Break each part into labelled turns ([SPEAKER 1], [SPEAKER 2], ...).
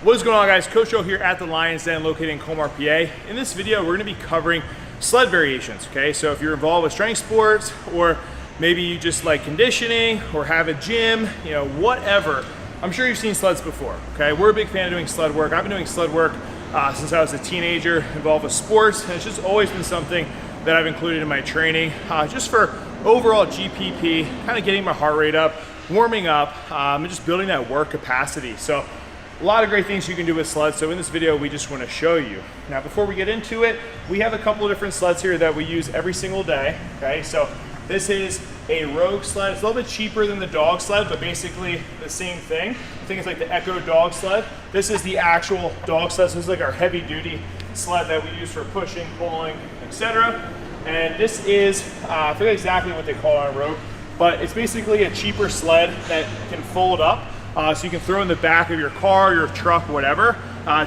[SPEAKER 1] What is going on, guys? Coach Joe here at the Lions Den located in Colmar, PA. In this video, we're going to be covering sled variations, okay? So if you're involved with strength sports, or maybe you just like conditioning or have a gym, you know, whatever, I'm sure you've seen sleds before, okay? We're a big fan of doing sled work. I've been doing sled work since I was a teenager, involved with sports, and it's just always been something that I've included in my training, just for overall GPP, kind of getting my heart rate up, warming up, and just building that work capacity. So a lot of great things you can do with sleds. So in this video, we just want to show you. Now, before we get into it, we have a couple of different sleds here that we use every single day, okay? So this is a Rogue sled. It's a little bit cheaper than the dog sled, but basically the same thing. I think it's like the Echo dog sled. This is the actual dog sled. So this is like our heavy duty sled that we use for pushing, pulling, etc. And this is, I forget exactly what they call it on Rogue, but it's basically a cheaper sled that can fold up. So you can throw in the back of your car, your truck, whatever,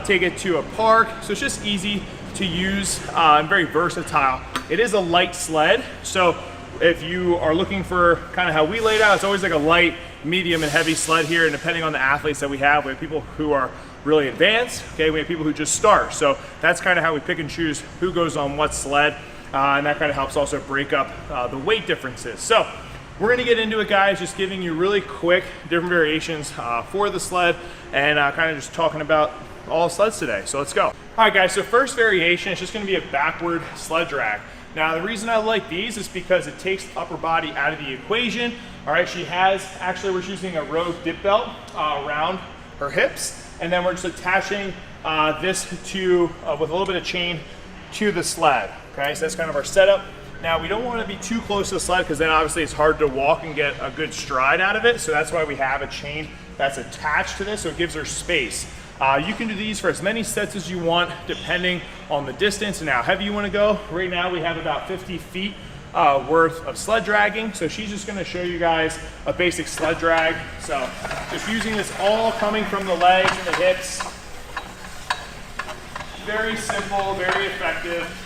[SPEAKER 1] take it to a park. So it's just easy to use and very versatile. It is a light sled. So if you are looking for kind of how we laid out, it's always like a light, medium, and heavy sled here. And depending on the athletes that we have people who are really advanced, okay? We have people who just start. So that's kind of how we pick and choose who goes on what sled. And that kind of helps also break up the weight differences. So we're gonna get into it, guys, just giving you really quick different variations for the sled and kind of just talking about all sleds today. So let's go. All right, guys, so first variation is just gonna be a backward sled drag. Now, the reason I like these is because it takes the upper body out of the equation. All right, she has, actually we're using a Rogue dip belt around her hips, and then we're just attaching this to, with a little bit of chain to the sled, okay? So that's kind of our setup. Now, we don't want to be too close to the sled because then obviously it's hard to walk and get a good stride out of it. So that's why we have a chain that's attached to this, so it gives her space. You can do these for as many sets as you want, depending on the distance and how heavy you want to go. Right now, we have about 50 feet worth of sled dragging. So she's just going to show you guys a basic sled drag. So just using this all coming from the legs and the hips. Very simple, very effective.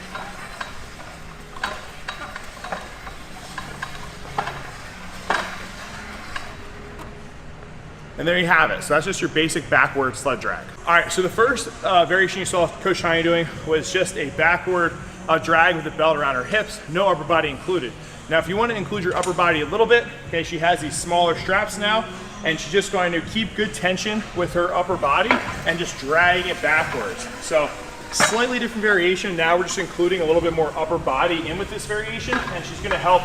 [SPEAKER 1] And there you have it. So that's just your basic backward sled drag. All right, so the first variation you saw Coach Tanya doing was just a backward drag with the belt around her hips, no upper body included. Now, if you want to include your upper body a little bit, okay, she has these smaller straps now, and she's just going to keep good tension with her upper body and just drag it backwards. So slightly different variation. Now we're just including a little bit more upper body in with this variation, and she's going to help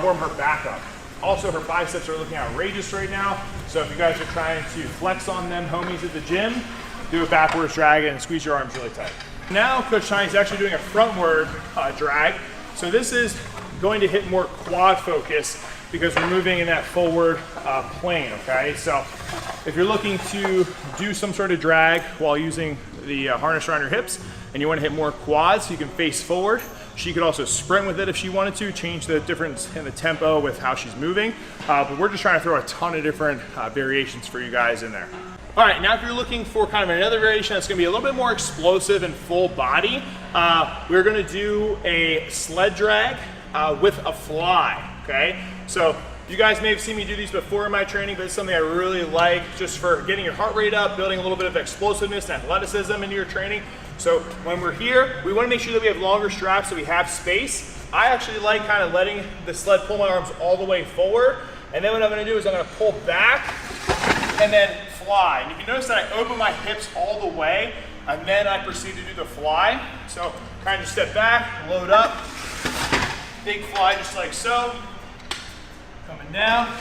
[SPEAKER 1] warm her back up. Also, her biceps are looking outrageous right now. So if you guys are trying to flex on them homies at the gym, do a backwards drag and squeeze your arms really tight. Now, Coach Tanya is actually doing a frontward drag. So this is going to hit more quad focus because we're moving in that forward plane, okay? So if you're looking to do some sort of drag while using the harness around your hips and you want to hit more quads, you can face forward. She could also sprint with it if she wanted to, change the difference in the tempo with how she's moving. But we're just trying to throw a ton of different variations for you guys in there. All right, now if you're looking for kind of another variation that's gonna be a little bit more explosive and full body, we're gonna do a sled drag with a fly, okay? So you guys may have seen me do these before in my training, but it's something I really like just for getting your heart rate up, building a little bit of explosiveness and athleticism into your training. So when we're here, we want to make sure that we have longer straps so we have space. I actually like kind of letting the sled pull my arms all the way forward. And then what I'm going to do is I'm going to pull back and then fly. And you can notice that I open my hips all the way and then I proceed to do the fly. So kind of just step back, load up, big fly just like so. Coming down,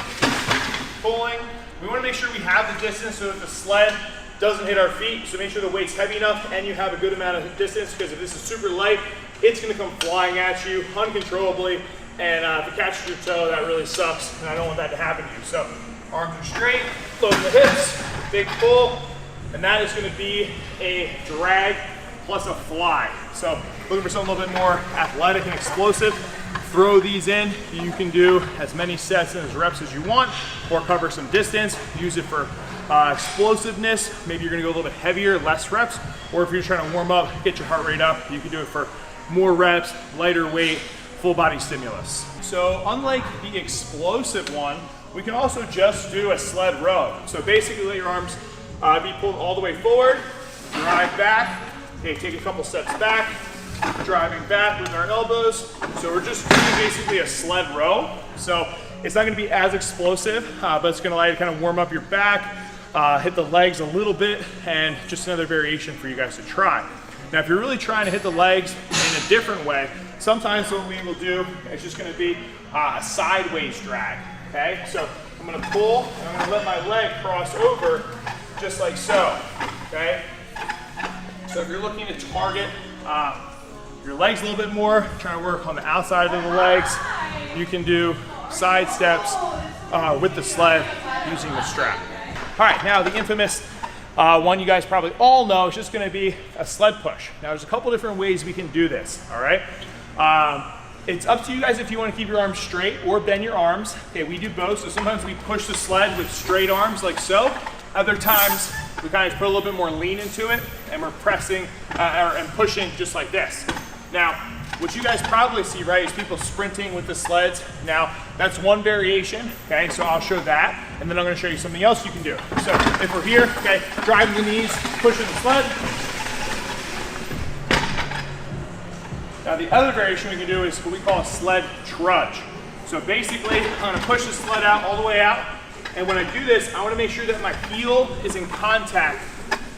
[SPEAKER 1] pulling. We want to make sure we have the distance so that the sled doesn't hit our feet. So make sure the weight's heavy enough and you have a good amount of distance, because if this is super light, it's going to come flying at you uncontrollably. And if it catches your toe, that really sucks. And I don't want that to happen to you. So arms are straight, loading the hips, big pull. And that is going to be a drag plus a fly. So looking for something a little bit more athletic and explosive, throw these in. You can do as many sets and as reps as you want, or cover some distance. Use it for explosiveness. Maybe you're gonna go a little bit heavier, less reps, or if you're trying to warm up, get your heart rate up, you can do it for more reps, lighter weight, full body stimulus. So unlike the explosive one, we can also just do a sled row. So basically let your arms Be pulled all the way forward, drive back. Okay, take a couple steps back, driving back with our elbows. So we're just doing basically a sled row. So it's not gonna be as explosive, but it's gonna allow you to kind of warm up your back, hit the legs a little bit, and just another variation for you guys to try. Now, if you're really trying to hit the legs in a different way, sometimes what we will do is just gonna be a sideways drag, okay? So I'm gonna pull, and I'm gonna let my leg cross over just like so, okay? So if you're looking to target your legs a little bit more, trying to work on the outside of the legs, you can do side steps with the sled using the strap. All right, now the infamous one you guys probably all know is just gonna be a sled push. Now there's a couple different ways we can do this, all right? It's up to you guys if you wanna keep your arms straight or bend your arms. Okay, we do both, so sometimes we push the sled with straight arms like so. Other times, we kind of put a little bit more lean into it and we're pressing and pushing just like this. Now, what you guys probably see, right, is people sprinting with the sleds. Now, that's one variation, okay, so I'll show that, and then I'm gonna show you something else you can do. So, if we're here, okay, driving the knees, pushing the sled. Now, the other variation we can do is what we call a sled trudge. So basically, I'm gonna push the sled out all the way out, and when I do this, I wanna make sure that my heel is in contact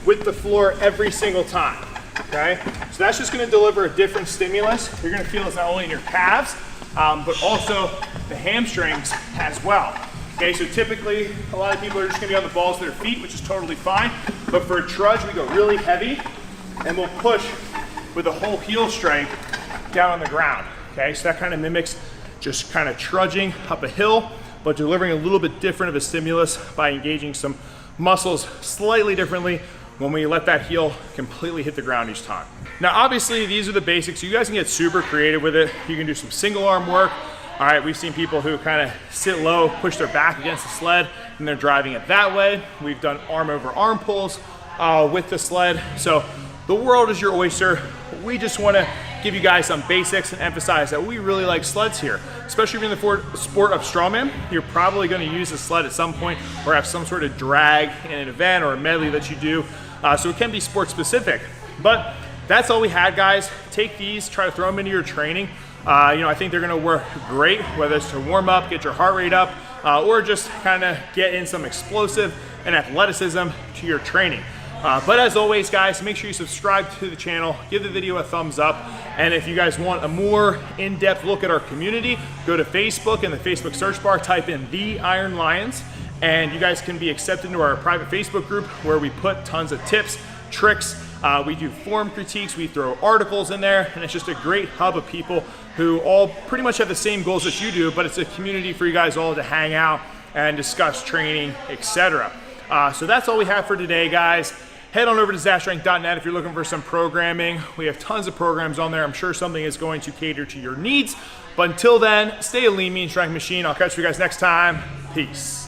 [SPEAKER 1] with the floor every single time. Okay, so that's just going to deliver a different stimulus. You're going to feel this not only in your calves, but also the hamstrings as well. Okay, so typically a lot of people are just going to be on the balls of their feet, which is totally fine. But for a trudge, we go really heavy and we'll push with the whole heel strength down on the ground. Okay, so that kind of mimics just kind of trudging up a hill, but delivering a little bit different of a stimulus by engaging some muscles slightly differently when we let that heel completely hit the ground each time. Now, obviously, these are the basics. You guys can get super creative with it. You can do some single arm work. All right, we've seen people who kind of sit low, push their back against the sled, and they're driving it that way. We've done arm over arm pulls with the sled. So the world is your oyster. We just wanna give you guys some basics and emphasize that we really like sleds here. Especially if you're in the sport of strongman, you're probably gonna use a sled at some point or have some sort of drag in an event or a medley that you do. So it can be sport specific, but that's all we had, guys. Take these, try to throw them into your training. I think they're gonna work great, whether it's to warm up, get your heart rate up, or just kind of get in some explosive and athleticism to your training. But as always, guys, make sure you subscribe to the channel, give the video a thumbs up, and if you guys want a more in-depth look at our community, go to Facebook. In the Facebook search bar, type in The Iron Lions, and you guys can be accepted into our private Facebook group where we put tons of tips, tricks, we do form critiques, we throw articles in there, and it's just a great hub of people who all pretty much have the same goals as you do, but it's a community for you guys all to hang out and discuss training, etc. So that's all we have for today, guys. Head on over to zapstrength.net if you're looking for some programming. We have tons of programs on there. I'm sure something is going to cater to your needs. But until then, stay a lean, mean strength machine. I'll catch you guys next time. Peace.